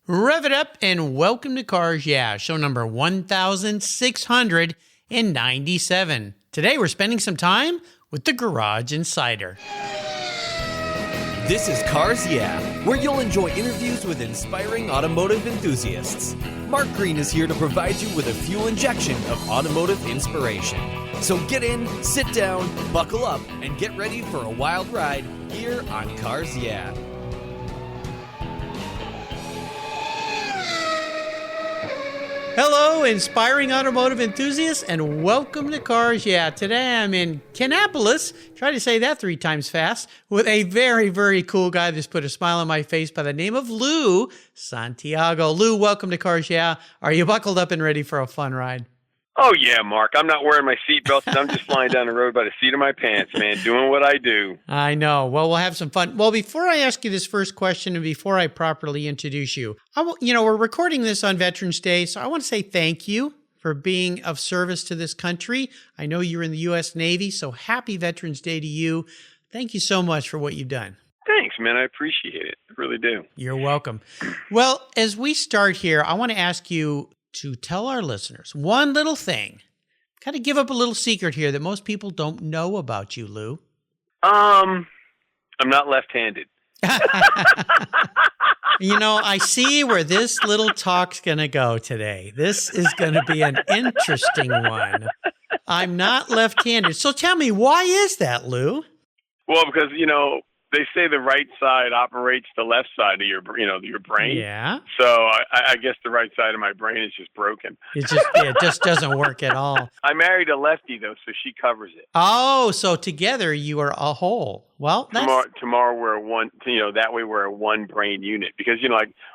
Rev it up and welcome to Cars Yeah, show number 1697. Today we're spending some time with the Garage Insider. This is Cars Yeah, where you'll enjoy interviews with inspiring automotive enthusiasts. Mark Green is here to provide you with a fuel injection of automotive inspiration. So get in, sit down, buckle up, and get ready for a wild ride here on Cars Yeah. Hello, inspiring automotive enthusiasts, and welcome to Cars Yeah. Today I'm in Kannapolis, try to say that 3 times fast, with a very, very cool guy that's put a smile on my face by the name of Lou Santiago. Lou, welcome to Cars Yeah. Are you buckled up and ready for a fun ride? Oh, yeah, Mark. I'm not wearing my seatbelt. I'm just flying down the road by the seat of my pants, man, doing what I do. I know. Well, we'll have some fun. Well, before I ask you this first question and before I properly introduce you, we're recording this on Veterans Day, so I want to say thank you for being of service to this country. I know you're in the U.S. Navy, so happy Veterans Day to you. Thank you so much for what you've done. Thanks, man. I appreciate it. I really do. You're welcome. Well, as we start here, I want to ask you to tell our listeners one little thing, kind of give up a little secret here that most people don't know about you, Lou. I'm not left-handed. I see where this little talk's going to go today. This is going to be an interesting one. I'm not left-handed. So tell me, why is that, Lou? Well, because, they say the right side operates the left side of your brain. Yeah. So I guess the right side of my brain is just broken. It just doesn't work at all. I married a lefty, though, so she covers it. Oh, so together you are a whole. Well, tomorrow we're one. That way we're a one brain unit because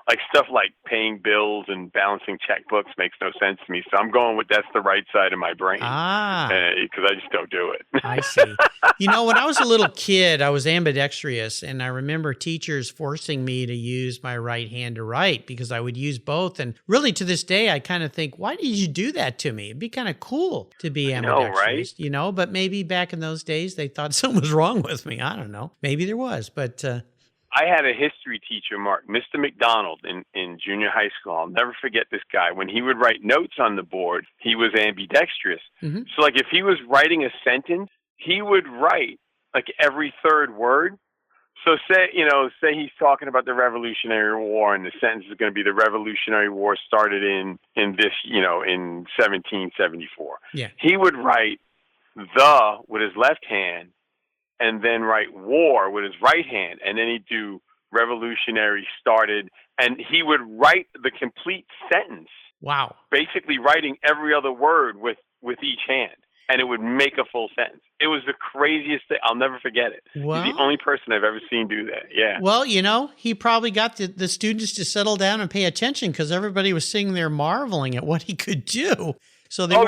like stuff like paying bills and balancing checkbooks makes no sense to me. So I'm going with that's the right side of my brain. Because I just don't do it. I see. When I was a little kid, I was ambidextrous, and I remember teachers forcing me to use my right hand to write because I would use both. And really, to this day, I kind of think, why did you do that to me? It'd be kind of cool to be ambidextrous, right? But maybe back in those days, they thought something was wrong with me. I don't know. Maybe there was, but... I had a history teacher, Mark, Mr. McDonald, in junior high school. I'll never forget this guy. When he would write notes on the board, he was ambidextrous. Mm-hmm. So, if he was writing a sentence, he would write, every third word. So, say he's talking about the Revolutionary War, and the sentence is going to be the Revolutionary War started in 1774. Yeah. He would write the with his left hand, and then write war with his right hand, and then he'd do revolutionary started, and he would write the complete sentence. Wow. Basically writing every other word with each hand, and it would make a full sentence. It was the craziest thing. I'll never forget it. Well, He's the only person I've ever seen do that. Yeah. Well, he probably got the students to settle down and pay attention because everybody was sitting there marveling at what he could do. So they I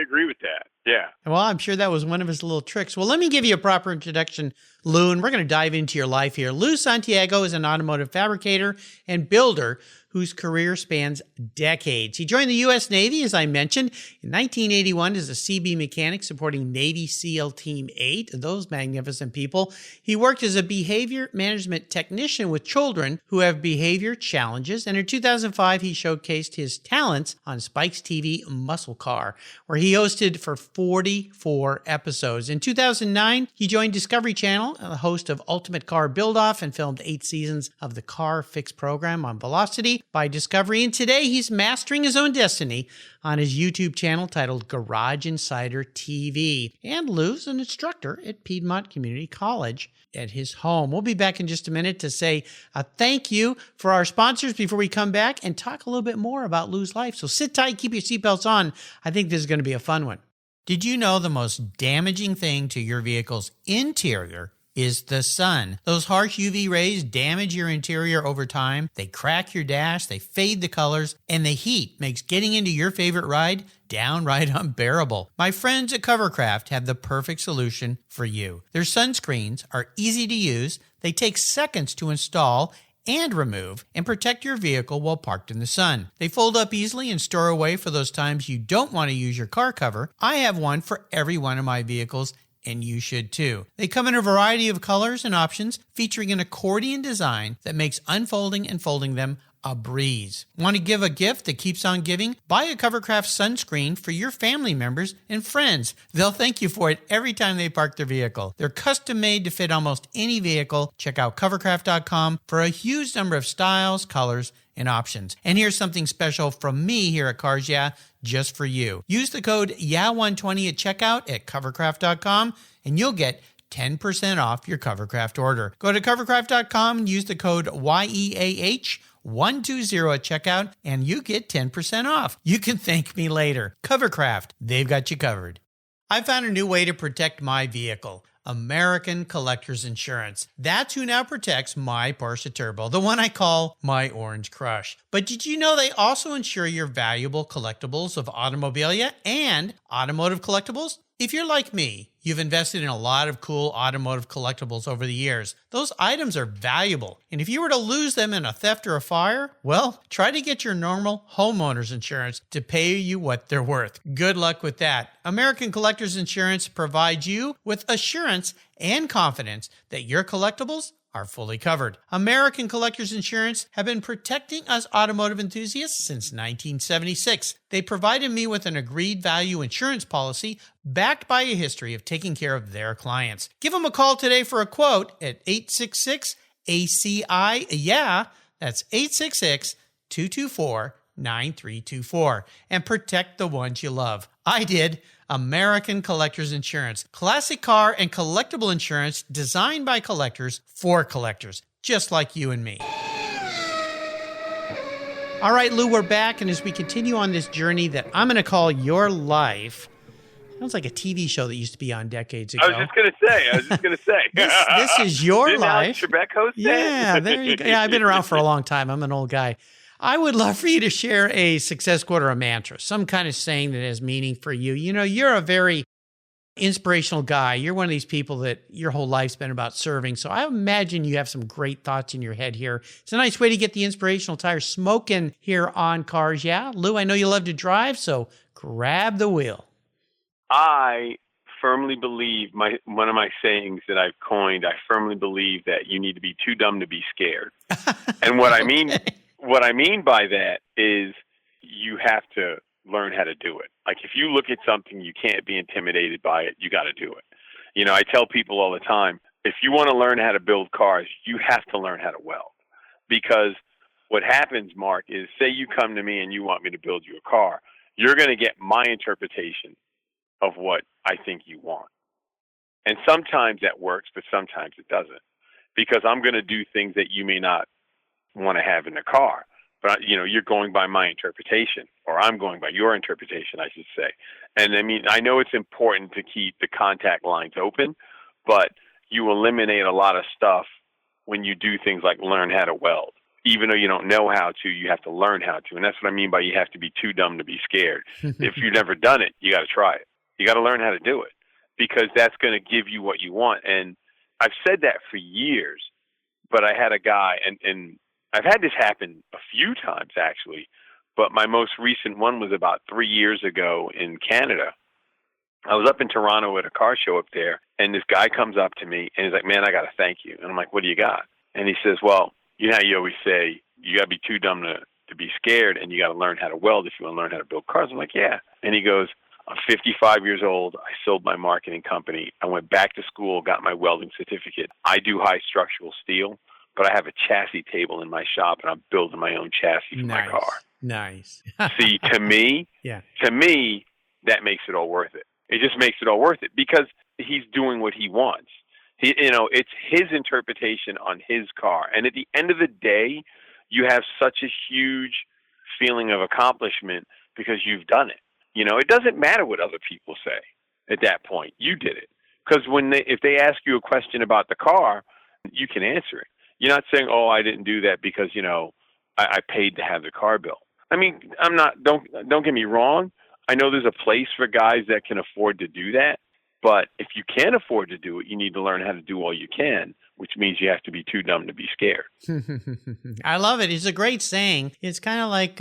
agree with that. Yeah. Well, I'm sure that was one of his little tricks. Well, let me give you a proper introduction, Lou, and we're going to dive into your life here. Lou Santiago is an automotive fabricator and builder whose career spans decades. He joined the U.S. Navy, as I mentioned, in 1981 as a CB mechanic supporting Navy SEAL Team 8, those magnificent people. He worked as a behavior management technician with children who have behavior challenges, and in 2005, he showcased his talents on Spike's TV Muscle Car, where he hosted for 44 episodes. In 2009, he joined Discovery Channel, the host of Ultimate Car Build-Off, and filmed 8 seasons of the Car Fix program on Velocity by Discovery, and today he's mastering his own destiny on his YouTube channel titled Garage Insider TV. And Lou's an instructor at Piedmont Community College at his home. We'll be back in just a minute to say a thank you for our sponsors before we come back and talk a little bit more about Lou's life. So sit tight, keep your seatbelts on. I think this is going to be a fun one. Did you know the most damaging thing to your vehicle's interior is the sun? Those harsh UV rays damage your interior over time. They crack your dash, they fade the colors, and the heat makes getting into your favorite ride downright unbearable. My friends at Covercraft have the perfect solution for you. Their sunscreens are easy to use, they take seconds to install and remove and protect your vehicle while parked in the sun. They fold up easily and store away for those times you don't want to use your car cover. I have one for every one of my vehicles and you should too. They come in a variety of colors and options, featuring an accordion design that makes unfolding and folding them a breeze. Want to give a gift that keeps on giving? Buy a Covercraft sunscreen for your family members and friends. They'll thank you for it every time they park their vehicle. They're custom made to fit almost any vehicle. Check out covercraft.com for a huge number of styles, colors, and options. And here's something special from me here at Cars Yeah, just for you. Use the code YEAH120 at checkout at covercraft.com and you'll get 10% off your Covercraft order. Go to covercraft.com and use the code YEAH120 at checkout and you get 10% off. You can thank me later. Covercraft, they've got you covered. I found a new way to protect my vehicle. American Collectors Insurance. That's who now protects my Porsche Turbo, the one I call my Orange Crush. But did you know they also insure your valuable collectibles of automobilia and automotive collectibles? If you're like me, you've invested in a lot of cool automotive collectibles over the years. Those items are valuable, and if you were to lose them in a theft or a fire, well, try to get your normal homeowner's insurance to pay you what they're worth. Good luck with that. American Collectors Insurance provides you with assurance and confidence that your collectibles are fully covered. American Collectors Insurance have been protecting us automotive enthusiasts since 1976. They provided me with an agreed value insurance policy backed by a history of taking care of their clients. Give them a call today for a quote at 866-ACI-YEAH. That's 866-224-9324. And protect the ones you love. I did. American Collectors Insurance. Classic car and collectible insurance designed by collectors for collectors, just like you and me. All right, Lou, we're back. And as we continue on this journey that I'm going to call your life, sounds like a TV show that used to be on decades ago. I was just going to say. This is your Didn't life. Alex Trebek host that? Yeah, there you go. Yeah, I've been around for a long time. I'm an old guy. I would love for you to share a success quote or a mantra, some kind of saying that has meaning for you. You know, you're a very inspirational guy. You're one of these people that your whole life's been about serving. So I imagine you have some great thoughts in your head here. It's a nice way to get the inspirational tire smoking here on Cars Yeah. Lou, I know you love to drive, so grab the wheel. I firmly believe one of my sayings that I've coined, I firmly believe that you need to be too dumb to be scared. And what I mean by that is you have to learn how to do it. Like if you look at something, you can't be intimidated by it. You got to do it. You know, I tell people all the time, if you want to learn how to build cars, you have to learn how to weld. Because what happens, Mark, is say you come to me and you want me to build you a car, you're going to get my interpretation of what I think you want. And sometimes that works, but sometimes it doesn't. Because I'm going to do things that you may not want to have in the car, but you know, you're going by my interpretation, or I'm going by your interpretation, I should say. And I mean, I know it's important to keep the contact lines open, but you eliminate a lot of stuff when you do things like learn how to weld. Even though you don't know how to, you have to learn how to. And that's what I mean by you have to be too dumb to be scared. If you've never done it, you got to try it. You got to learn how to do it, because that's going to give you what you want. And I've said that for years, but I had a guy, and I've had this happen a few times actually, but my most recent one was about 3 years ago in Canada. I was up in Toronto at a car show up there, and this guy comes up to me and he's like, "Man, I got to thank you." And I'm like, "What do you got?" And he says, "Well, you know how you always say you got to be too dumb to be scared, and you got to learn how to weld if you want to learn how to build cars." I'm like, "Yeah." And he goes, "I'm 55 years old. I sold my marketing company. I went back to school, got my welding certificate. I do high structural steel, but I have a chassis table in my shop, and I'm building my own chassis for my car." Nice. See, to me, that makes it all worth it. It just makes it all worth it because he's doing what he wants. It's his interpretation on his car. And at the end of the day, you have such a huge feeling of accomplishment because you've done it. You know, it doesn't matter what other people say at that point. You did it. Because if they ask you a question about the car, you can answer it. You're not saying, "Oh, I didn't do that because, you know, I paid to have the car built." I mean, don't get me wrong. I know there's a place for guys that can afford to do that. But if you can't afford to do it, you need to learn how to do all you can, which means you have to be too dumb to be scared. I love it. It's a great saying. It's kind of like,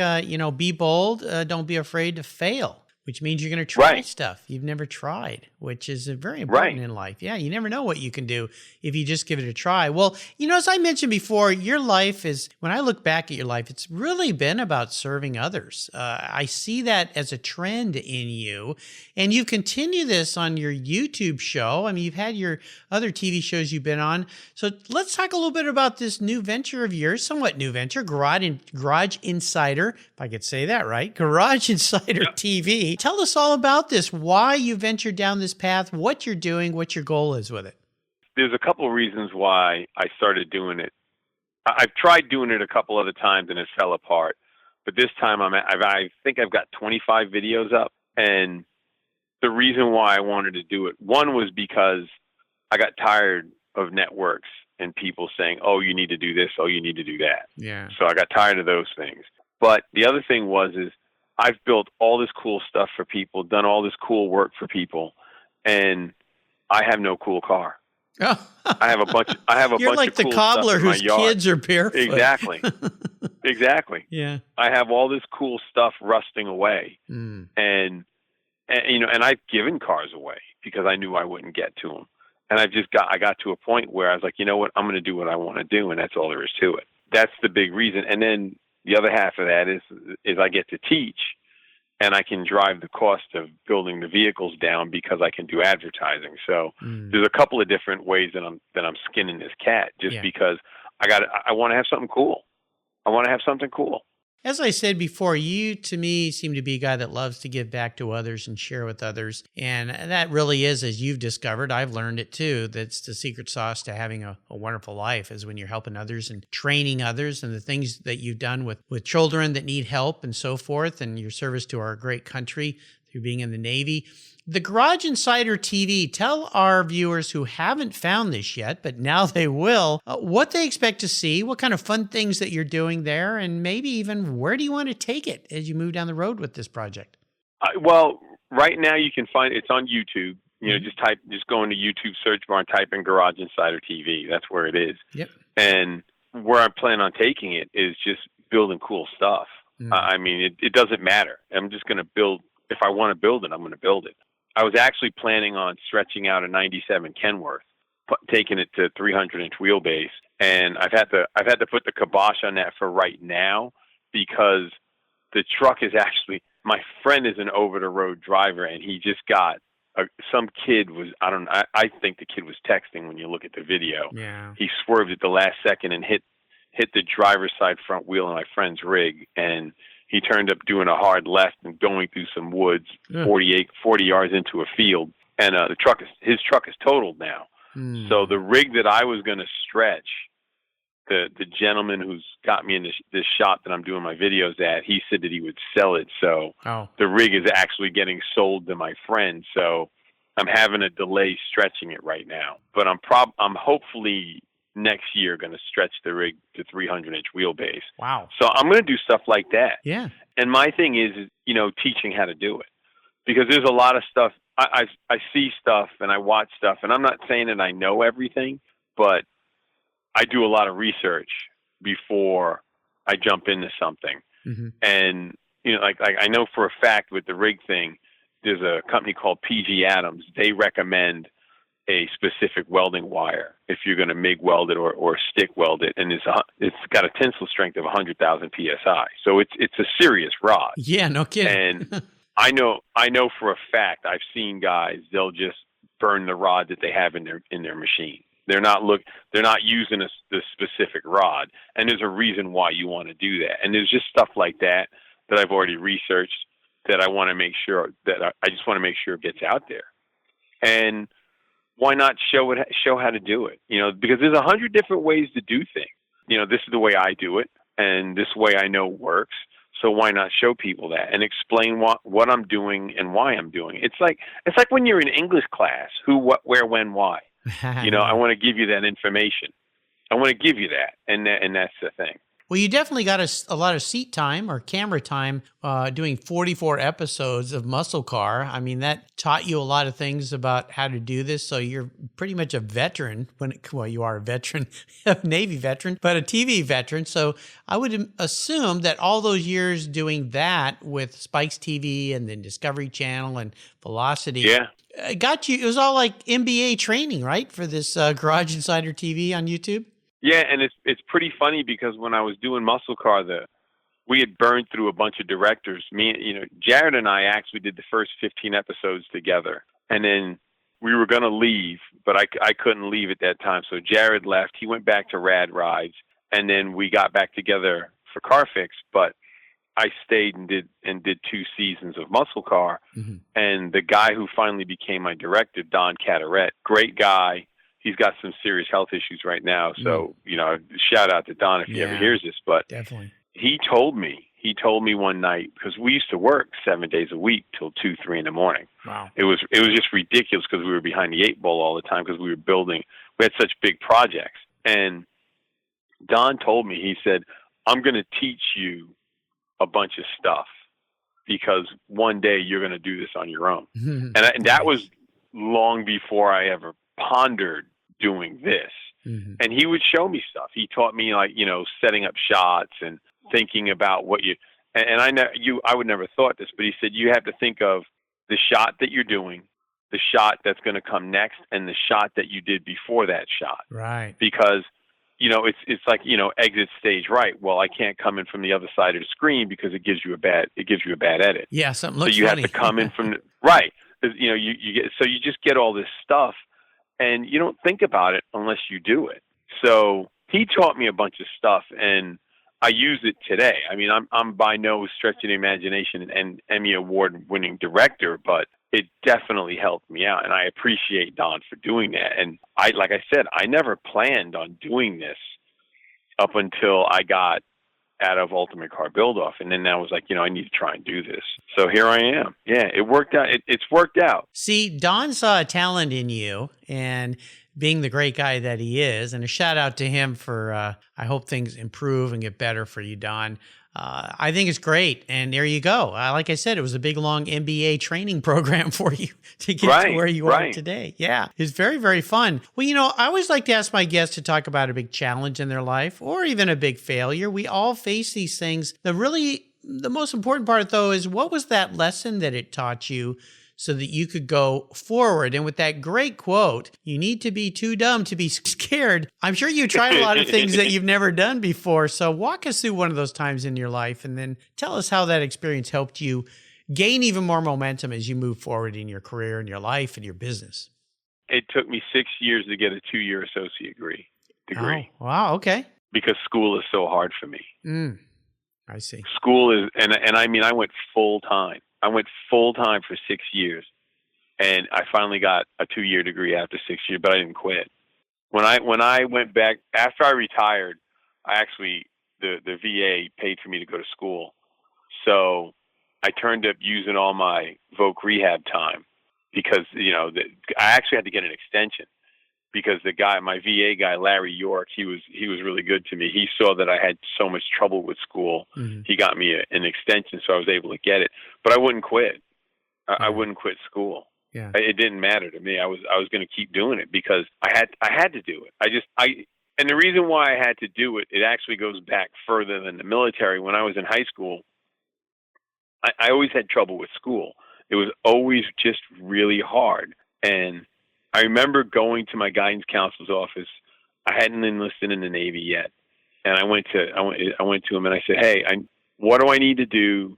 be bold. Don't be afraid to fail. which means you're going to try Right. stuff you've never tried, which is very important in life. Yeah, you never know what you can do if you just give it a try. Well, as I mentioned before, your life is, when I look back at your life, it's really been about serving others. I see that as a trend in you, and you continue this on your YouTube show. I mean, you've had your other TV shows you've been on. So let's talk a little bit about this new venture of yours, somewhat new venture, Garage Insider, if I could say that right, Garage Insider TV. Tell us all about this, why you ventured down this path, what you're doing, what your goal is with it. There's a couple of reasons why I started doing it. I've tried doing it a couple other times and it fell apart. But this time I think I've got 25 videos up. And the reason why I wanted to do it, one was because I got tired of networks and people saying, oh, you need to do this, oh, you need to do that. Yeah. So I got tired of those things. But the other thing is I've built all this cool stuff for people, done all this cool work for people, and I have no cool car. Oh. I have a bunch. You're like of cool the cobbler stuff in my whose yard. kids are barefoot. Exactly. Yeah. I have all this cool stuff rusting away, and I've given cars away because I knew I wouldn't get to them, and I got to a point where I was like, you know what, I'm going to do what I want to do, and that's all there is to it. That's the big reason. And then the other half of that is I get to teach, and I can drive the cost of building the vehicles down because I can do advertising. So there's a couple of different ways that I'm skinning this cat, just because I want to have something cool. I want to have something cool. As I said before, you, to me, seem to be a guy that loves to give back to others and share with others. And that really is, as you've discovered, I've learned it too, that's the secret sauce to having a wonderful life, is when you're helping others and training others, and the things that you've done with children that need help and so forth, and your service to our great country through being in the Navy. The Garage Insider TV, tell our viewers who haven't found this yet, but now they will, what they expect to see, what kind of fun things that you're doing there, and maybe even where do you want to take it as you move down the road with this project? Well, right now you can find it's on YouTube. Just go into YouTube search bar and type in Garage Insider TV. That's where it is. Yep. And where I plan on taking it is just building cool stuff. I mean, it doesn't matter. I'm just going to build. If I want to build it, I'm going to build it. I was actually planning on stretching out a 97 Kenworth, taking it to 300-inch wheelbase, and I've had to put the kibosh on that for right now because the truck is actually, my friend is an over-the-road driver, and he just got some kid was, I think the kid was texting when you look at the video. Yeah. He swerved at the last second and hit the driver's side front wheel of my friend's rig, and he turned up doing a hard left and going through some woods, 40 yards into a field, and his truck is totaled now. So the rig that I was going to stretch, the gentleman who's got me in this shop that I'm doing my videos at, he said that he would sell it. So the rig is actually getting sold to my friend. So I'm having a delay stretching it right now, but I'm hopefully next year going to stretch the rig to 300-inch wheelbase. Wow. So I'm going to do stuff like that. Yeah. And my thing is, teaching how to do it, because there's a lot of stuff. I see stuff and I watch stuff, and I'm not saying that I know everything, but I do a lot of research before I jump into something. And, like I know for a fact with the rig thing, there's a company called PG Adams. They recommend a specific welding wire if you're going to MIG weld it or stick weld it, and it's got a tensile strength of 100,000 psi. So it's a serious rod. Yeah, no kidding. And I know for a fact, I've seen guys, they'll just burn the rod that they have in their machine. They're not using the specific rod, and there's a reason why you want to do that. And there's just stuff like that I've already researched that I want to make sure that I just want to make sure it gets out there. And why not show how to do it? Because there's 100 different ways to do things. This is the way I do it, and this way I know works. So why not show people that and explain what I'm doing and why I'm doing it? It's like when you're in English class, who, what, where, when, why. I want to give you that information. I want to give you that, and that's the thing. Well, you definitely got a lot of seat time or camera time doing 44 episodes of Muscle Car. I mean, that taught you a lot of things about how to do this. So you're pretty much a veteran well, you are a veteran, a Navy veteran, but a TV veteran. So I would assume that all those years doing that with Spikes TV and then Discovery Channel and Velocity, it was all like MBA training, right? For this Garage Insider TV on YouTube. Yeah, and it's pretty funny because when I was doing Muscle Car, we had burned through a bunch of directors. Jared and I actually did the first 15 episodes together, and then we were going to leave, but I couldn't leave at that time. So Jared left. He went back to Rad Rides, and then we got back together for Car Fix. But I stayed and did 2 seasons of Muscle Car, and the guy who finally became my director, Don Cataret, great guy. He's got some serious health issues right now. So, shout out to Don if he ever hears this. But definitely. He told me one night, because we used to work 7 days a week till 2, 3 in the morning. Wow. It was just ridiculous because we were behind the 8 ball all the time because we had such big projects. And Don told me, he said, I'm going to teach you a bunch of stuff because one day you're going to do this on your own. And that was long before I ever pondered doing this. And he would show me stuff. He taught me setting up shots and thinking about what I would never thought this, but he said, you have to think of the shot that you're doing, the shot that's going to come next, and the shot that you did before that shot. Right. Because, it's like, exit stage right. Well, I can't come in from the other side of the screen because it gives you a bad edit. Yeah. Something looks so you funny. have to come in from right. You just get all this stuff. And you don't think about it unless you do it. So he taught me a bunch of stuff, and I use it today. I mean, I'm by no stretch of the imagination an Emmy Award-winning director, but it definitely helped me out, and I appreciate Don for doing that. And like I said, I never planned on doing this up until I got out of Ultimate Car Build-Off, and then I was like, I need to try and do this. So here I am. Yeah, it worked out. It's worked out. See, Don saw a talent in you, and being the great guy that he is, and a shout out to him for, I hope things improve and get better for you, Don. I think it's great. And there you go. Like I said, it was a big, long MBA training program for you to get to where you are today. Yeah. It's very, very fun. Well, I always like to ask my guests to talk about a big challenge in their life or even a big failure. We all face these things. The most important part, though, is what was that lesson that it taught you so that you could go forward? And with that great quote, you need to be too dumb to be scared. I'm sure you tried a lot of things that you've never done before. So walk us through one of those times in your life and then tell us how that experience helped you gain even more momentum as you move forward in your career and your life and your business. It took me 6 years to get a 2-year associate degree. Oh, wow. Okay. Because school is so hard for me. I see. School is, and I mean, I went full time. I went full time for 6 years, and I finally got a 2-year degree after 6 years, but I didn't quit. When I went back after I retired, the VA paid for me to go to school, so I turned up using all my voc rehab time because I actually had to get an extension. Because my VA guy, Larry York, he was really good to me. He saw that I had so much trouble with school. He got me an extension, so I was able to get it. But I wouldn't quit. I wouldn't quit school. Yeah. It didn't matter to me. I was going to keep doing it because I had to do it. And the reason why I had to do it, it actually goes back further than the military. When I was in high school, I always had trouble with school. It was always just really hard. And I remember going to my guidance counselor's office. I hadn't enlisted in the Navy yet, and I went to him and I said, "Hey, what do I need to do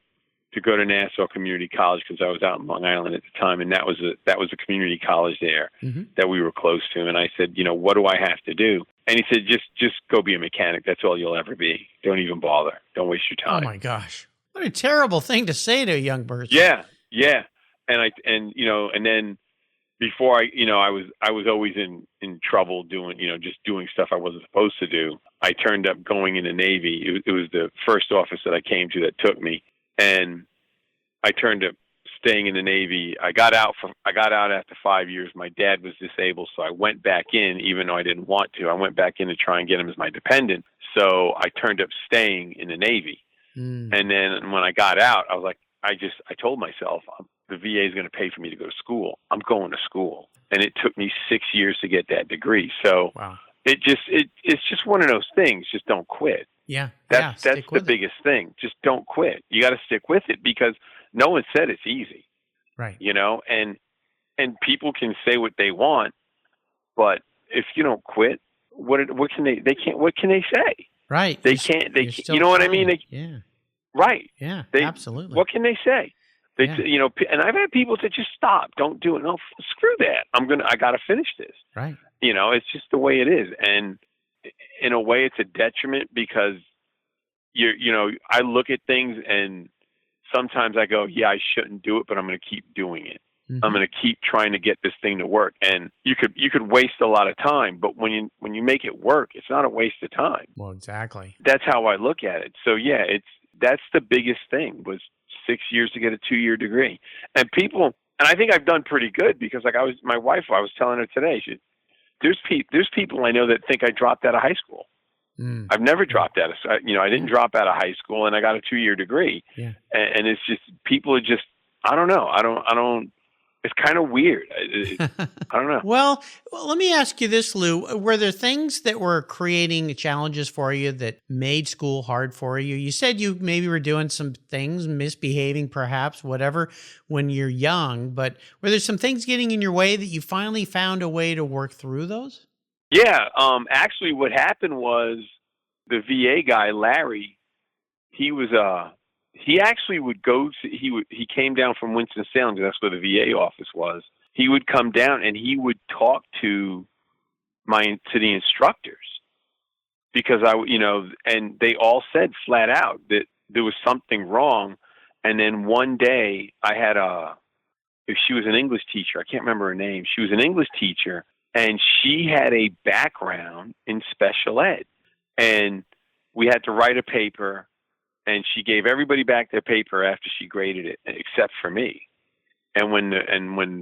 to go to Nassau Community College?" Because I was out in Long Island at the time, and that was a community college there that we were close to. And I said, "What do I have to do?" And he said, "Just go be a mechanic. That's all you'll ever be. Don't even bother. Don't waste your time." Oh my gosh, what a terrible thing to say to a young person. Yeah, and then. Before I was always in trouble doing doing stuff I wasn't supposed to do. I turned up going in the Navy. It was the first office that I came to that took me, and I turned up staying in the Navy. I got out after 5 years. My dad was disabled, so I went back in, even though I didn't want to. I went back in to try and get him as my dependent. So I turned up staying in the Navy. And then when I got out, I was like, I told myself, the VA is going to pay for me to go to school. I'm going to school. And it took me 6 years to get that degree. So it's just one of those things. Just don't quit. Yeah. That's the biggest thing. Just don't quit. You got to stick with it because no one said it's easy. Right. You know, and people can say what they want, but if you don't quit, what can they say? Right. They can't, you know what I mean? Yeah. Right. Yeah, absolutely. What can they say? You know, and I've had people that just stop, don't do it. No, screw that. I got to finish this. Right. You know, it's just the way it is. And in a way it's a detriment because you know, I look at things and sometimes I go, yeah, I shouldn't do it, but I'm going to keep doing it. I'm going to keep trying to get this thing to work. And you could waste a lot of time, but when you make it work, it's not a waste of time. Well, exactly. That's how I look at it. So yeah, that's the biggest thing was 6 years to get a 2-year degree. And I think I've done pretty good because like my wife, I was telling her today, there's people I know that think I dropped out of high school. I've never dropped out of, you know, I didn't drop out of high school and I got a 2-year degree. Yeah. And it's just, people are just, I don't know. I don't, it's kind of weird. I don't know. Well, let me ask you this, Lou. Were there things that were creating challenges for you that made school hard for you? You said you maybe were doing some things, misbehaving perhaps, whatever, when you're young, but were there some things getting in your way that you finally found a way to work through those? Yeah. Actually, what happened was the VA guy, Larry, he actually would go to, he came down from Winston-Salem because that's where the VA office was. He would come down and he would talk to the instructors because and they all said flat out that there was something wrong. And then one day I had she was an English teacher. I can't remember her name. She was an English teacher and she had a background in special ed and we had to write a paper. And she gave everybody back their paper after she graded it, except for me. And when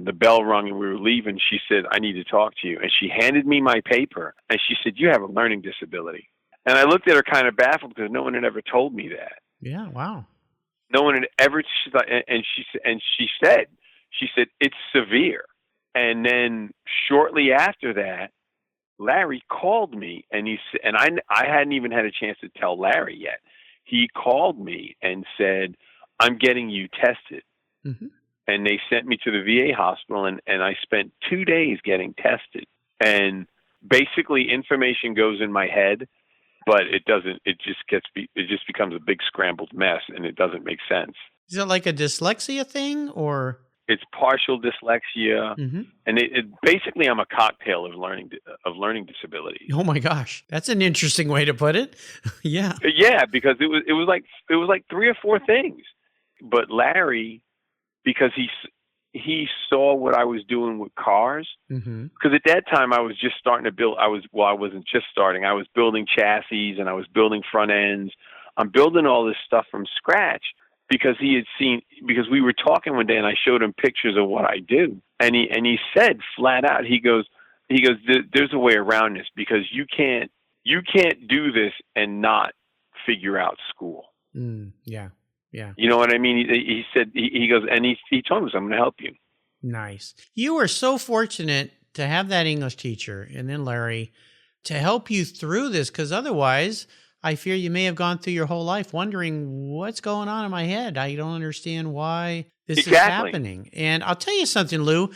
the bell rung and we were leaving, she said, "I need to talk to you." And she handed me my paper, and she said, "You have a learning disability." And I looked at her kind of baffled because no one had ever told me that. Yeah, wow. No one had ever. And she said, "It's severe." And then shortly after that, Larry called me, and I hadn't even had a chance to tell Larry yet. He called me and said, "I'm getting you tested." And they sent me to the VA hospital and I spent 2 days getting tested. And basically information goes in my head, but it just becomes a big scrambled mess and it doesn't make sense. Is it like a dyslexia thing or? It's partial dyslexia, and it basically I'm a cocktail of learning disability. Oh my gosh, that's an interesting way to put it. Yeah, because it was like 3 or 4 things. But Larry, because he saw what I was doing with cars, because at that time I was just starting to build. I wasn't just starting. I was building chassis and I was building front ends. I'm building all this stuff from scratch. Because because we were talking one day and I showed him pictures of what I do. And he said flat out, he goes, there's a way around this because you can't do this and not figure out school. Yeah. You know what I mean? He said, he goes, and he told us, "I'm going to help you." Nice. You were so fortunate to have that English teacher and then Larry to help you through this because otherwise I fear you may have gone through your whole life wondering what's going on in my head. I don't understand why this is happening. And I'll tell you something, Lou.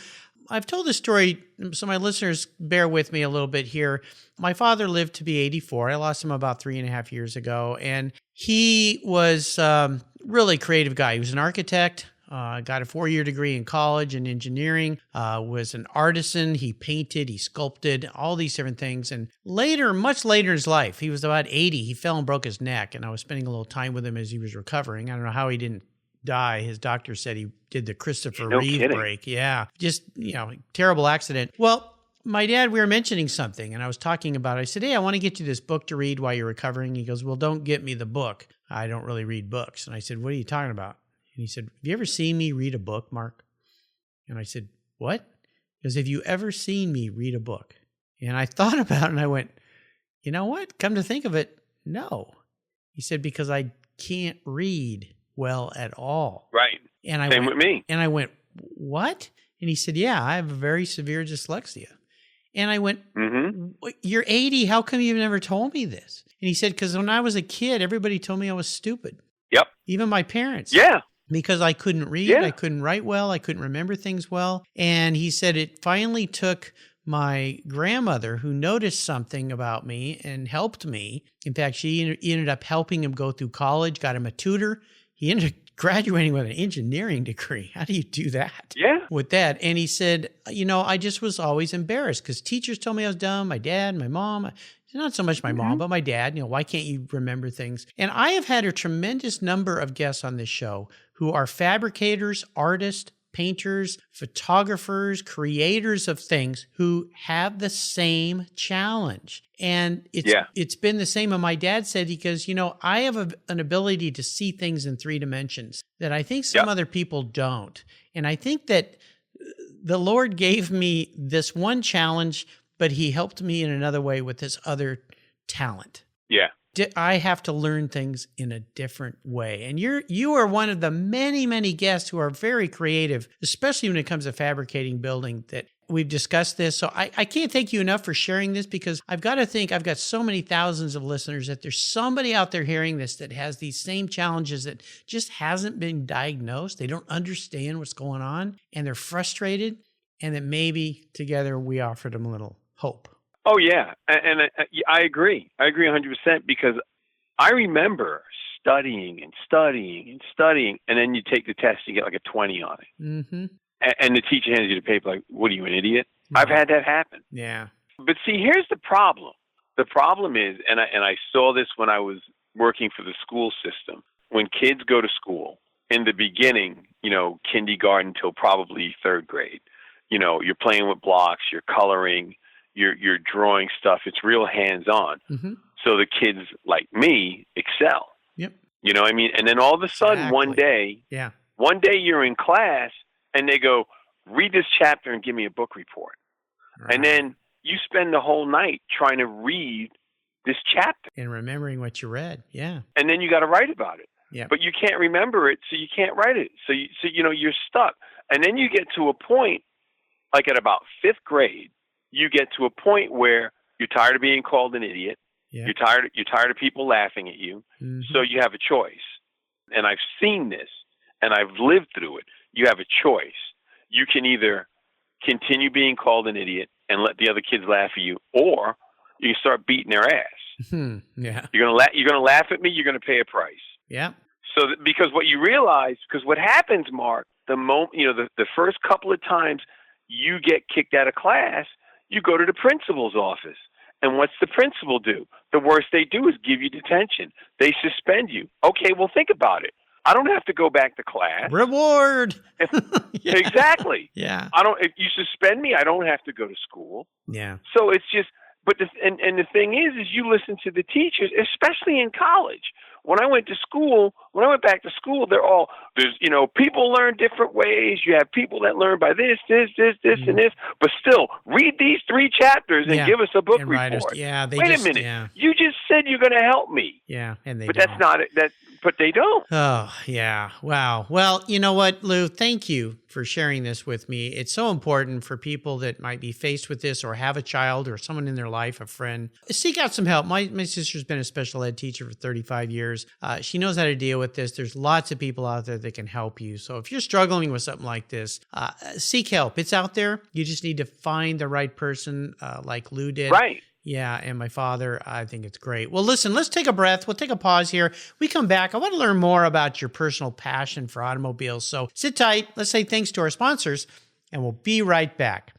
I've told this story, so my listeners bear with me a little bit here. My father lived to be 84. I lost him about 3.5 years ago. And he was really creative guy. He was an architect. Got a 4-year degree in college in engineering, was an artisan. He painted, he sculpted, all these different things. And later, much later in his life, he was about 80, he fell and broke his neck. And I was spending a little time with him as he was recovering. I don't know how he didn't die. His doctor said he did the Christopher Reeve break. Yeah, just, terrible accident. Well, my dad, we were mentioning something and I was talking about it. I said, "Hey, I want to get you this book to read while you're recovering." He goes, "Well, don't get me the book. I don't really read books." And I said, "What are you talking about?" And he said, "Have you ever seen me read a book, Mark?" And I said, "What?" He goes, "Have you ever seen me read a book?" And I thought about it and I went, you know what? Come to think of it, no. He said, because I can't read well at all. Right. And Same with me. And I went, what? And he said, yeah, I have a very severe dyslexia. And I went, you're 80. How come you've never told me this? And he said, because when I was a kid, everybody told me I was stupid. Yep. Even my parents. Yeah. Because I couldn't read, I couldn't write well, I couldn't remember things well. And he said it finally took my grandmother, who noticed something about me and helped me. In fact, she ended up helping him go through college, got him a tutor. He ended up graduating with an engineering degree. How do you do that? Yeah. With that. And he said, I just was always embarrassed because teachers told me I was dumb. My dad, my mom, not so much my mom, but my dad, why can't you remember things? And I have had a tremendous number of guests on this show who are fabricators, artists, painters, photographers, creators of things who have the same challenge. And it's been the same. And my dad said, because, I have an ability to see things in 3 dimensions that I think some other people don't. And I think that the Lord gave me this one challenge, but he helped me in another way with this other talent. Yeah. I have to learn things in a different way. And you are one of the many, many guests who are very creative, especially when it comes to fabricating building, that we've discussed this. So I can't thank you enough for sharing this, because I've got to think I've got so many thousands of listeners that there's somebody out there hearing this that has these same challenges that just hasn't been diagnosed. They don't understand what's going on and they're frustrated, and that maybe together we offered them a little hope. Oh, yeah. And I agree. I agree 100%, because I remember studying, and then you take the test, you get like a 20 on it. Mm-hmm. And the teacher hands you the paper like, what are you, an idiot? Yeah. I've had that happen. Yeah. But see, here's the problem. The problem is, and I saw this when I was working for the school system, when kids go to school, in the beginning, kindergarten till probably 3rd grade, you're playing with blocks, you're coloring, you're drawing stuff. It's real hands-on. Mm-hmm. So the kids like me excel. Yep. You know what I mean? And then all of a sudden, one day you're in class and they go, read this chapter and give me a book report. Right. And then you spend the whole night trying to read this chapter. And remembering what you read. Yeah. And then you got to write about it. Yep. But you can't remember it, so you can't write it. So you're stuck. And then you get to a point, like at about 5th grade, you get to a point where you're tired of being called an idiot. Yeah. You're tired of people laughing at you. Mm-hmm. So you have a choice. And I've seen this, and I've lived through it. You have a choice. You can either continue being called an idiot and let the other kids laugh at you, or you can start beating their ass. Yeah. You're gonna laugh at me. You're gonna pay a price. Yeah. So because what you realize, because what happens, Mark, the moment the first couple of times you get kicked out of class, you go to the principal's office. And what's the principal do? The worst they do is give you detention. They suspend you. Okay, well, think about it. I don't have to go back to class. Reward. Yeah. Exactly. Yeah. If you suspend me, I don't have to go to school. Yeah. So it's just, but the thing is you listen to the teachers, especially in college. When I went back to school, people learn different ways. You have people that learn by this, and this. But still, read these 3 chapters and give us a book report. Wait a minute. Yeah. You just said you're going to help me. Yeah, and but don't. That's not it. But they don't. Oh, yeah. Wow. Well, you know what, Lou? Thank you for sharing this with me. It's so important for people that might be faced with this or have a child or someone in their life, a friend. Seek out some help. My sister's been a special ed teacher for 35 years. She knows how to deal with this. There's lots of people out there that can help you. So if you're struggling with something like this, seek help. It's out there. You just need to find the right person like Lou did. Right. Yeah, and my father, I think it's great. Well, listen, let's take a breath. We'll take a pause here. We come back. I want to learn more about your personal passion for automobiles. So sit tight. Let's say thanks to our sponsors, and we'll be right back.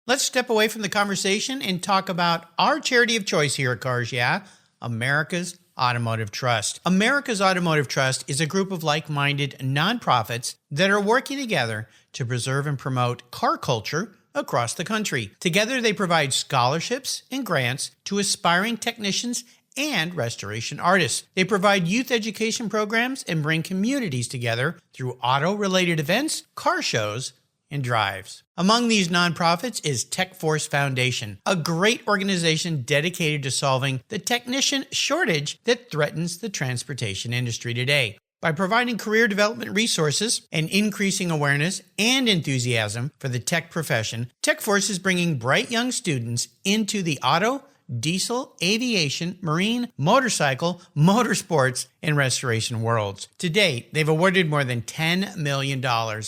Let's step away from the conversation and talk about our charity of choice here at Cars Yeah, America's Automotive Trust. America's Automotive Trust is a group of like-minded nonprofits that are working together to preserve and promote car culture across the country. Together, they provide scholarships and grants to aspiring technicians and restoration artists. They provide youth education programs and bring communities together through auto-related events, car shows, and drives. Among these nonprofits is TechForce Foundation, a great organization dedicated to solving the technician shortage that threatens the transportation industry today. By providing career development resources and increasing awareness and enthusiasm for the tech profession, TechForce is bringing bright young students into the auto, diesel, aviation, marine, motorcycle, motorsports, and restoration worlds. To date, they've awarded more than $10 million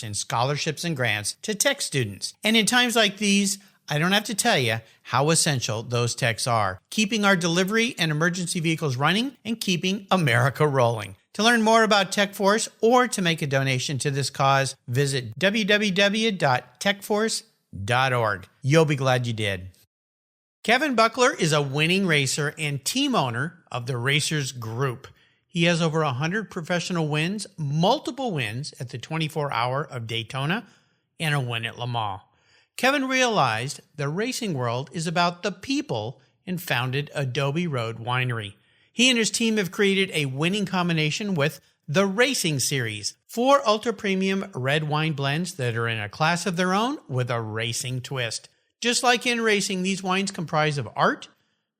in scholarships and grants to tech students. And in times like these, I don't have to tell you how essential those techs are, keeping our delivery and emergency vehicles running and keeping America rolling. To learn more about TechForce or to make a donation to this cause, visit www.techforce.org. You'll be glad you did. Kevin Buckler is a winning racer and team owner of the Racers Group. He has over 100 professional wins, multiple wins at the 24-Hour of Daytona, and a win at Le Mans. Kevin realized the racing world is about the people and founded Adobe Road Winery. He and his team have created a winning combination with the Racing Series, 4 ultra-premium red wine blends that are in a class of their own with a racing twist. Just like in racing, these wines comprise of art,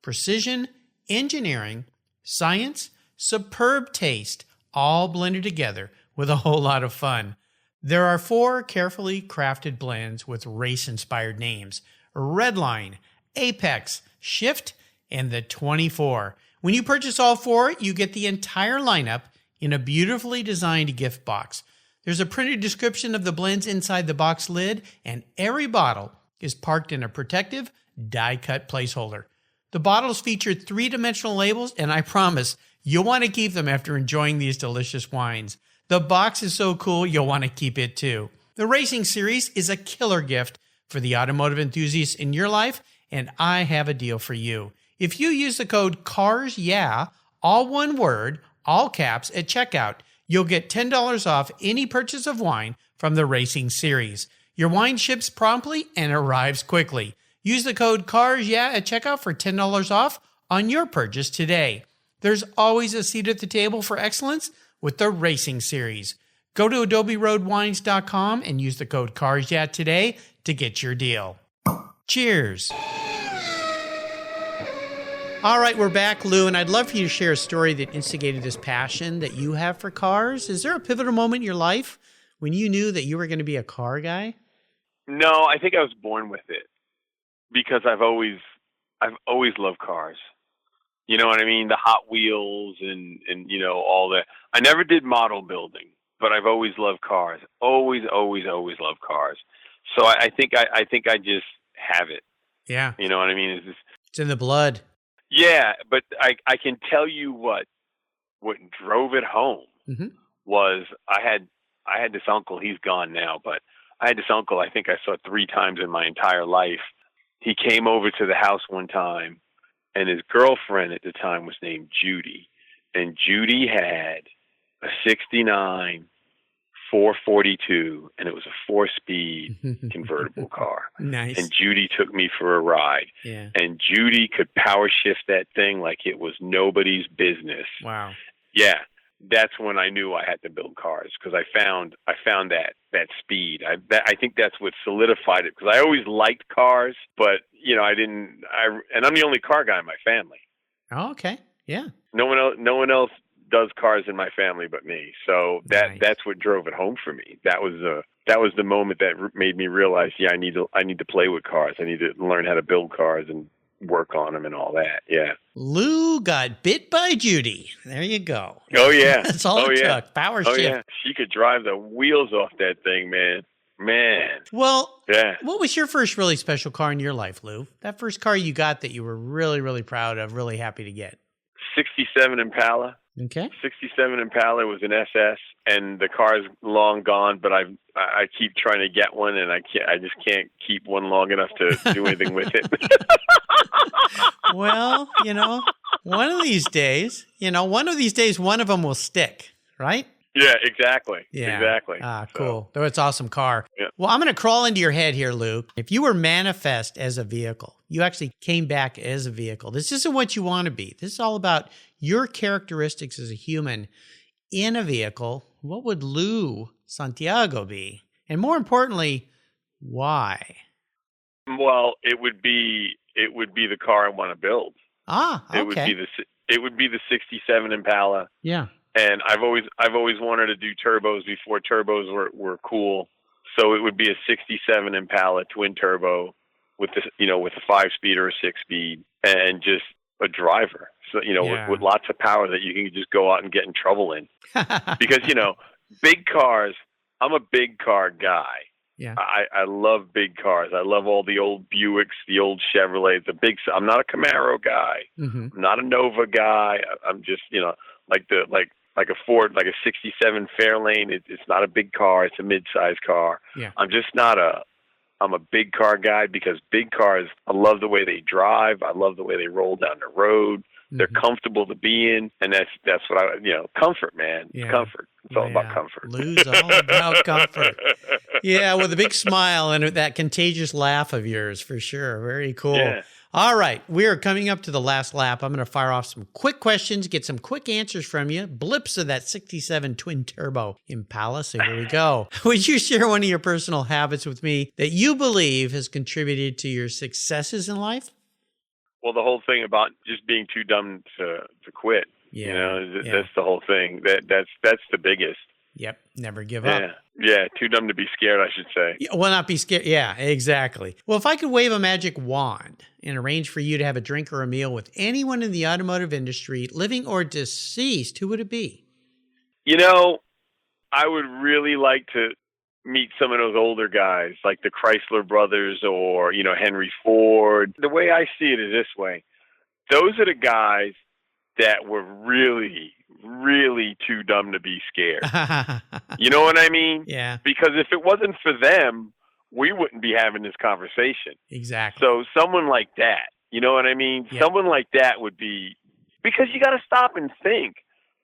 precision, engineering, science, superb taste, all blended together with a whole lot of fun. There are 4 carefully crafted blends with race-inspired names: Redline, Apex, Shift, and the 24. When you purchase all 4, you get the entire lineup in a beautifully designed gift box. There's a printed description of the blends inside the box lid, and every bottle is parked in a protective, die-cut placeholder. The bottles feature 3-dimensional labels, and I promise you'll want to keep them after enjoying these delicious wines. The box is so cool, you'll want to keep it too. The Racing Series is a killer gift for the automotive enthusiasts in your life, and I have a deal for you. If you use the code CARSYEAH, all one word, all caps, at checkout, you'll get $10 off any purchase of wine from the Racing Series. Your wine ships promptly and arrives quickly. Use the code CARSYEAH at checkout for $10 off on your purchase today. There's always a seat at the table for excellence with the Racing Series. Go to adoberoadwines.com and use the code CARSYEAH today to get your deal. Cheers. All right, we're back, Lou, and I'd love for you to share a story that instigated this passion that you have for cars. Is there a pivotal moment in your life when you knew that you were going to be a car guy? No, I think I was born with it because I've always loved cars. You know what I mean? The Hot Wheels and you know, all that. I never did model building, but I've always loved cars. Always loved cars. So I think I just have it. Yeah. You know what I mean? It's in the blood. Yeah, but I can tell you what drove it home was I had this uncle. He's gone now, but I had this uncle I think I saw 3 times in my entire life. He came over to the house one time, and his girlfriend at the time was named Judy. And Judy had a 69 442, and it was a 4-speed convertible car. Nice. And Judy took me for a ride. Yeah. And Judy could power shift that thing like it was nobody's business. Wow. Yeah. That's when I knew I had to build cars, because I found that speed. I think that's what solidified it, because I always liked cars, but you know, and I'm the only car guy in my family. Oh, okay. Yeah. No one else does cars in my family but me. So that's what drove it home for me. That was the moment that made me realize, yeah, I need to play with cars. I need to learn how to build cars and work on them and all that. Yeah. Lou got bit by Judy. There you go. Oh yeah. That's all it took. Power shift. Yeah. She could drive the wheels off that thing, man. Well, yeah. What was your first really special car in your life, Lou? That first car you got that you were really, really proud of, really happy to get? 67 Impala. Okay. 67 Impala was an SS, and the car's long gone, but I keep trying to get one, and I just can't keep one long enough to do anything with it. Well, one of these days, one of them will stick, right? Yeah, exactly. Yeah. Exactly. Ah, cool. It's an awesome car. Yeah. Well, I'm going to crawl into your head here, Luke. If you were manifest as a vehicle, you actually came back as a vehicle. This isn't what you want to be. This is all about your characteristics as a human in a vehicle. What would Lou Santiago be? And more importantly, Why? Well, it would be the car I want to build. Ah, okay. It would be the '67 Impala. Yeah. And I've always wanted to do turbos before turbos were cool. So it would be a '67 Impala twin turbo with with a 5-speed or a 6-speed, and just a driver. So with lots of power that you can just go out and get in trouble in. Because big cars. I'm a big car guy. Yeah. I love big cars. I love all the old Buicks, the old Chevrolets, I'm not a Camaro guy. Mm-hmm. I'm not a Nova guy. I'm just, like a Ford, like a '67 Fairlane. It's not a big car. It's a mid-sized car. Yeah. I'm a big car guy because big cars, I love the way they drive. I love the way they roll down the road. Mm-hmm. They're comfortable to be in. And that's what comfort, man. Yeah. Comfort. It's all about comfort. Lou's all about comfort. Yeah, with a big smile and that contagious laugh of yours, for sure. Very cool. Yeah. All right, we are coming up to the last lap. I'm going to fire off some quick questions, get some quick answers from you. Blips of that '67 twin turbo Impala. So here we go. Would you share one of your personal habits with me that you believe has contributed to your successes in life? Well, the whole thing about just being too dumb to quit. Yeah. That's the whole thing. That's the biggest. Yep. Never give up. Yeah. Too dumb to be scared, I should say. Yeah, well, not be scared. Yeah, exactly. Well, if I could wave a magic wand and arrange for you to have a drink or a meal with anyone in the automotive industry, living or deceased, who would it be? I would really like to meet some of those older guys, like the Chrysler brothers or, Henry Ford. The way I see it is this way. Those are the guys that were really, really too dumb to be scared. You know what I mean? Yeah. Because if it wasn't for them, we wouldn't be having this conversation. Exactly. So someone like that, you know what I mean? Yeah. Someone like that would be, because you got to stop and think.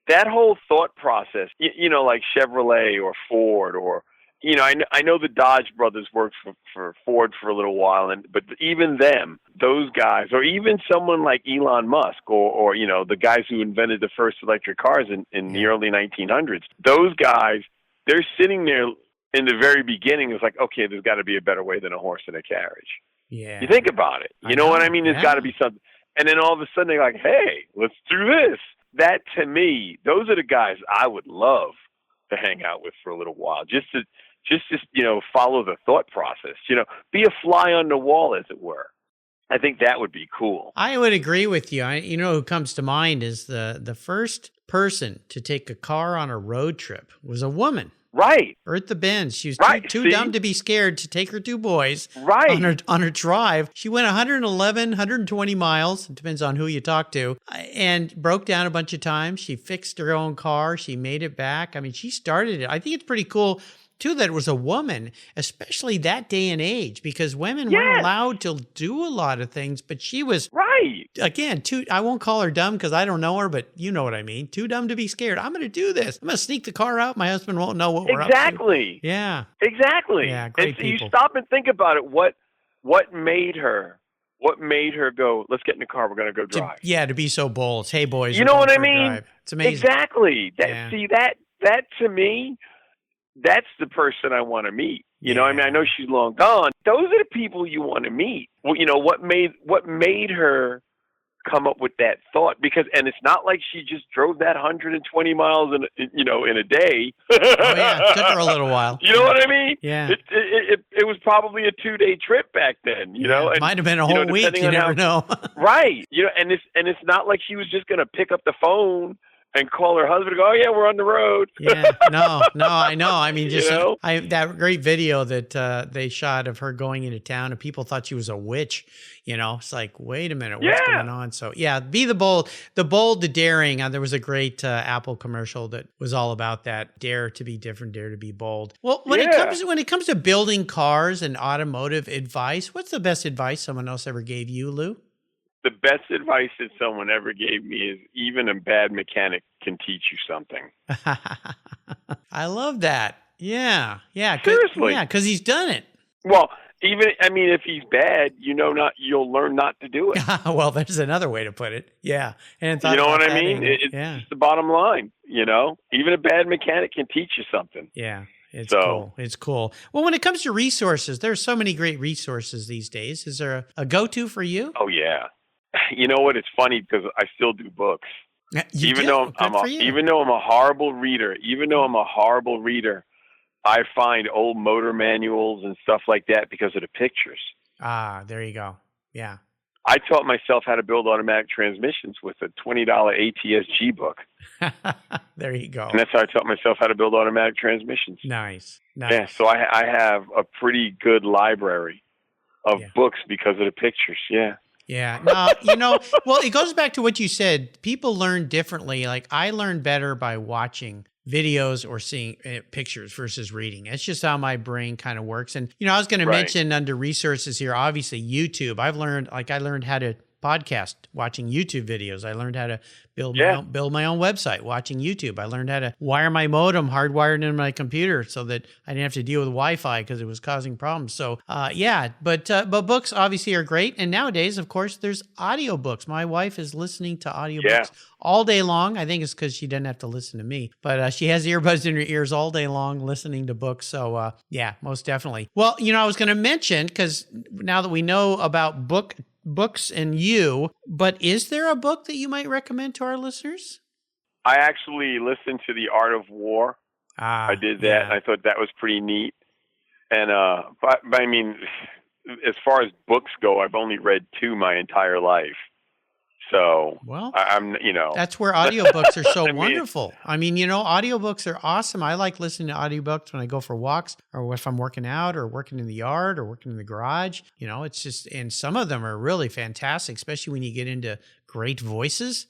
That whole thought process, like Chevrolet or Ford or, I know the Dodge brothers worked for Ford for a little while, but even them, those guys, or even someone like Elon Musk or the guys who invented the first electric cars in the early 1900s, those guys, they're sitting there in the very beginning. It's like, okay, there's got to be a better way than a horse and a carriage. Yeah. You think about it. You know what I mean? There's got to be something. And then all of a sudden they're like, hey, let's do this. That, to me, those are the guys I would love to hang out with for a little while, just to follow the thought process, be a fly on the wall, as it were. I think that would be cool. I would agree with you. Who comes to mind is the first person to take a car on a road trip was a woman. Right. Bertha Benz. She was too too dumb to be scared to take her two boys right. on her drive. She went 111, 120 miles, it depends on who you talk to, and broke down a bunch of times. She fixed her own car. She made it back. She started it. I think it's pretty cool too that it was a woman, especially that day and age, because women weren't allowed to do a lot of things, but she was again, I won't call her dumb because I don't know her, but you know what I mean. Too dumb to be scared. I'm going to do this. I'm going to sneak the car out. My husband won't know what we're up to. Exactly. Yeah. Exactly. Yeah, great so people. You stop and think about it. What made her go, let's get in the car, we're going to go drive. To be so bold. Hey, boys. You know what I mean? Drive. It's amazing. Exactly. That to me, that's the person I want to meet. I know she's long gone. Those are the people you want to meet. Well, what made her come up with that thought? And it's not like she just drove that 120 miles in a day. Oh yeah, it took her a little while. You know what I mean? Yeah. It was probably a 2-day trip back then. It might have been a whole week. You never know. Right. And it's not like she was just going to pick up the phone and call her husband and go, oh, yeah, we're on the road. Yeah, no, I know. That great video that they shot of her going into town and people thought she was a witch. It's like, wait a minute, what's going on? So, be the bold, the daring. There was a great Apple commercial that was all about that. Dare to be different, dare to be bold. Well, when it comes to building cars and automotive advice, what's the best advice someone else ever gave you, Lou? The best advice that someone ever gave me is even a bad mechanic can teach you something. I love that. Yeah. Seriously. Yeah, because he's done it. Well, if he's bad, you'll learn not to do it. Well, there's another way to put it. Yeah. And you know what I mean? It's the bottom line, Even a bad mechanic can teach you something. Yeah. It's cool. It's cool. Well, when it comes to resources, there's so many great resources these days. Is there a go-to for you? Oh, yeah. You know what? It's funny because I still do books. Even though I'm a horrible reader, I find old motor manuals and stuff like that because of the pictures. Ah, there you go. Yeah. I taught myself how to build automatic transmissions with a $20 ATSG book. There you go. And that's how I taught myself how to build automatic transmissions. Nice. Yeah, so I have a pretty good library of books because of the pictures. Yeah. Yeah. No, well, it goes back to what you said. People learn differently. Like I learn better by watching videos or seeing pictures versus reading. It's just how my brain kind of works. And, I was going to mention under resources here, obviously YouTube. I learned how to podcast watching YouTube videos. I learned how to build my own website watching YouTube. I learned how to wire my modem hardwired into my computer so that I didn't have to deal with Wi-Fi because it was causing problems. So but books obviously are great. And nowadays, of course, there's audiobooks. My wife is listening to audiobooks all day long. I think it's because she doesn't have to listen to me, but she has earbuds in her ears all day long listening to books. So most definitely. Well, I was going to mention, because now that we know about books and you, but is there a book that you might recommend to our listeners? I actually listened to The Art of War. I did that, and I thought that was pretty neat. And but I mean, as far as books go, I've only read 2 my entire life. So, I'm that's where audiobooks are so wonderful. I mean, audiobooks are awesome. I like listening to audiobooks when I go for walks or if I'm working out or working in the yard or working in the garage. It's just, and some of them are really fantastic, especially when you get into great voices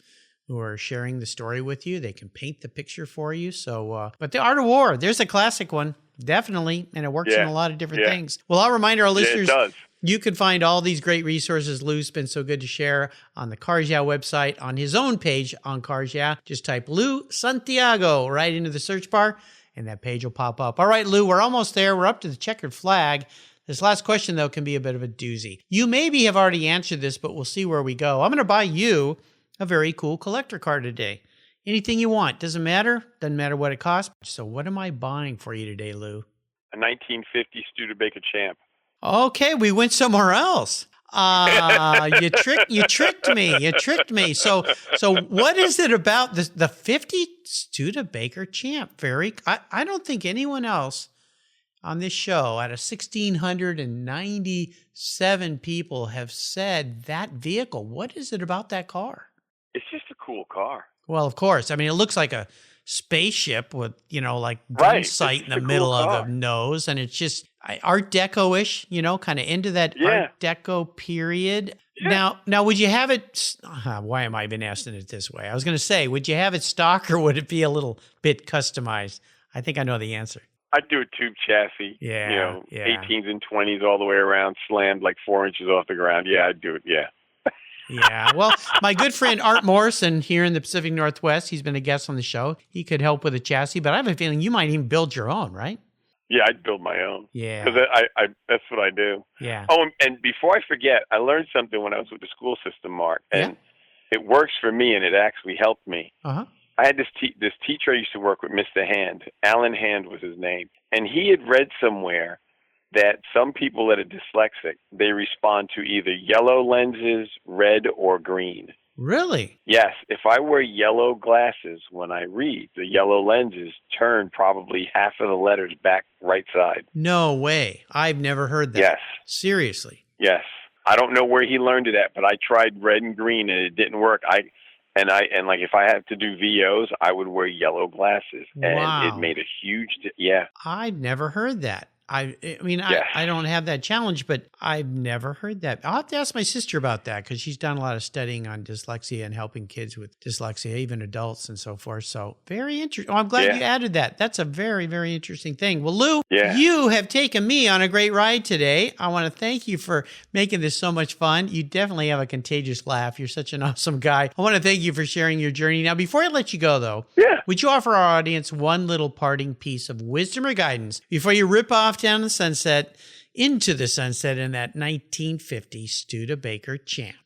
who are sharing the story with you. They can paint the picture for you. So, but The Art of War, there's a classic one, definitely. And it works in a lot of different things. Well, I'll remind our listeners, it does. You can find all these great resources Lou's been so good to share on the Cars Yeah website, on his own page on Cars Yeah. Just type Lou Santiago right into the search bar, and that page will pop up. All right, Lou, we're almost there. We're up to the checkered flag. This last question, though, can be a bit of a doozy. You maybe have already answered this, but we'll see where we go. I'm going to buy you a very cool collector car today. Anything you want. Doesn't matter. Doesn't matter what it costs. So what am I buying for you today, Lou? A 1950 Studebaker Champ. Okay, we went somewhere else. You tricked me. So what is it about the 50 Studebaker Champ? I don't think anyone else on this show out of 1,697 people have said that vehicle. What is it about that car? It's just a cool car. Well, of course. I mean, it looks like a spaceship with, gun sight in the middle of the nose. And it's just Art Deco-ish, kind of into that Art Deco period. Yeah. Now, would you have it, why am I even asking it this way? I was going to say, would you have it stock or would it be a little bit customized? I think I know the answer. I'd do a tube chassis, 18s and 20s all the way around, slammed like 4 inches off the ground. Yeah, I'd do it, Yeah, well, my good friend Art Morrison here in the Pacific Northwest, he's been a guest on the show. He could help with a chassis, but I have a feeling you might even build your own, right? Yeah, I'd build my own. Yeah. Because I that's what I do. Yeah. Oh, and before I forget, I learned something when I was with the school system, Mark, and it works for me, and it actually helped me. Uh-huh. I had this teacher I used to work with, Mr. Hand. Alan Hand was his name. And he had read somewhere that some people that are dyslexic, they respond to either yellow lenses, red, or green. Really? Yes. If I wear yellow glasses when I read, the yellow lenses turn probably half of the letters back right side. No way. I've never heard that. Yes. Seriously? Yes. I don't know where he learned it at, but I tried red and green and it didn't work. And like if I had to do VOs, I would wear yellow glasses. Wow. And it made a huge I've never heard that. I don't have that challenge, but I've never heard that. I'll have to ask my sister about that because she's done a lot of studying on dyslexia and helping kids with dyslexia, even adults and so forth. So very interesting. I'm glad you added that. That's a very, very interesting thing. Well, Lou, you have taken me on a great ride today. I want to thank you for making this so much fun. You definitely have a contagious laugh. You're such an awesome guy. I want to thank you for sharing your journey. Now, before I let you go, though, would you offer our audience one little parting piece of wisdom or guidance before you rip off down the sunset into the sunset in that 1950 Studebaker Champ?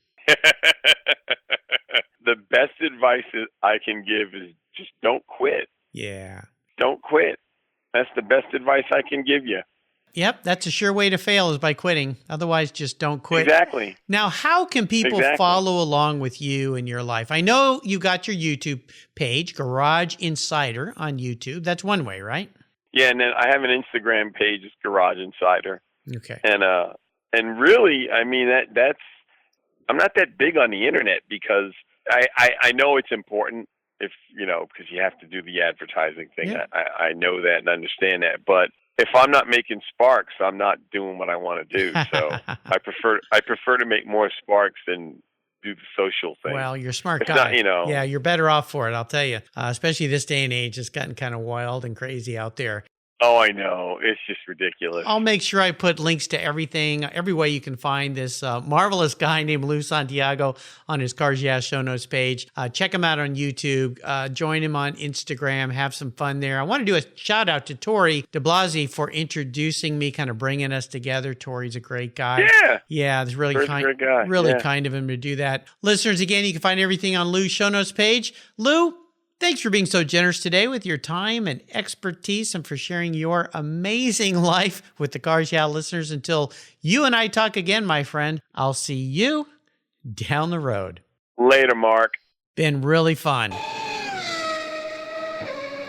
The best advice that I can give is just don't quit. Yeah. Don't quit. That's the best advice I can give you. Yep, that's a sure way to fail is by quitting. Otherwise, just don't quit. Exactly. Now, how can people follow along with you in your life? I know you got your YouTube page, Garage Insider on YouTube. That's one way, right? Yeah, and then I have an Instagram page, it's Garage Insider. Okay. And really, I mean, that's I'm not that big on the internet because I know it's important if, because you have to do the advertising thing. Yeah. I know that and understand that. But if I'm not making sparks, I'm not doing what I want to do. So I prefer to make more sparks than do the social thing. Well, you're a smart guy. Not, Yeah, you're better off for it, I'll tell you. Especially this day and age, it's gotten kind of wild and crazy out there. Oh, I know. It's just ridiculous. I'll make sure I put links to everything, every way you can find this marvelous guy named Lou Santiago on his Cars Yeah show notes page. Check him out on YouTube. Join him on Instagram. Have some fun there. I want to do a shout out to Tori DeBlasi for introducing me, kind of bringing us together. Tori's a great guy. Yeah. Yeah, it's really kind, guy. Really kind of him to do that. Listeners, again, you can find everything on Lou's show notes page. Lou, thanks for being so generous today with your time and expertise and for sharing your amazing life with the Cars Yeah listeners. Until you and I talk again, my friend, I'll see you down the road. Later, Mark. Been really fun.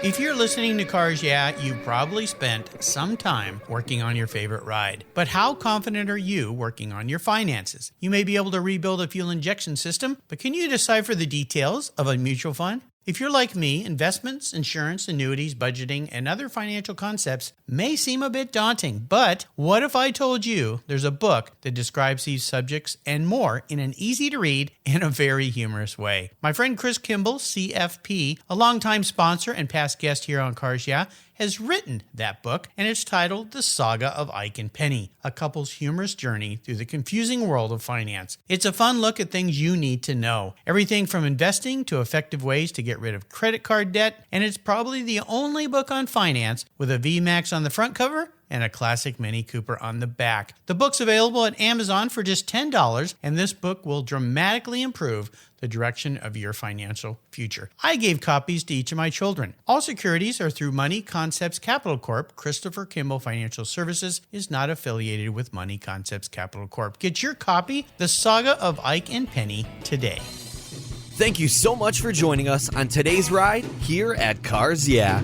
If you're listening to Cars Yeah, you probably spent some time working on your favorite ride. But how confident are you working on your finances? You may be able to rebuild a fuel injection system, but can you decipher the details of a mutual fund? If you're like me, investments, insurance, annuities, budgeting, and other financial concepts may seem a bit daunting, but what if I told you there's a book that describes these subjects and more in an easy-to-read and a very humorous way? My friend Chris Kimball, CFP, a longtime sponsor and past guest here on Cars Yeah, has written that book, and it's titled The Saga of Ike and Penny, a couple's humorous journey through the confusing world of finance. It's a fun look at things you need to know. Everything from investing to effective ways to get rid of credit card debt, and it's probably the only book on finance with a VMAX on the front cover and a classic Mini Cooper on the back. The book's available at Amazon for just $10, and this book will dramatically improve the direction of your financial future. I gave copies to each of my children. All securities are through Money Concepts Capital Corp. Christopher Kimball Financial Services is not affiliated with Money Concepts Capital Corp. Get your copy, The Saga of Ike and Penny, today. Thank you so much for joining us on today's ride here at Cars Yeah.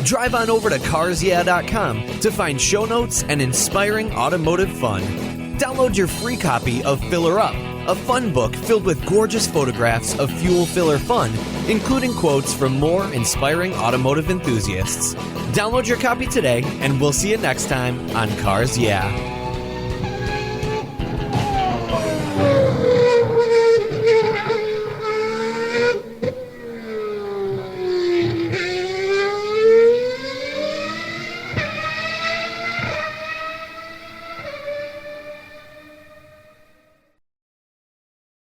Drive on over to carsyeah.com to find show notes and inspiring automotive fun. Download your free copy of Filler Up, a fun book filled with gorgeous photographs of fuel filler fun, including quotes from more inspiring automotive enthusiasts. Download your copy today, and we'll see you next time on Cars Yeah.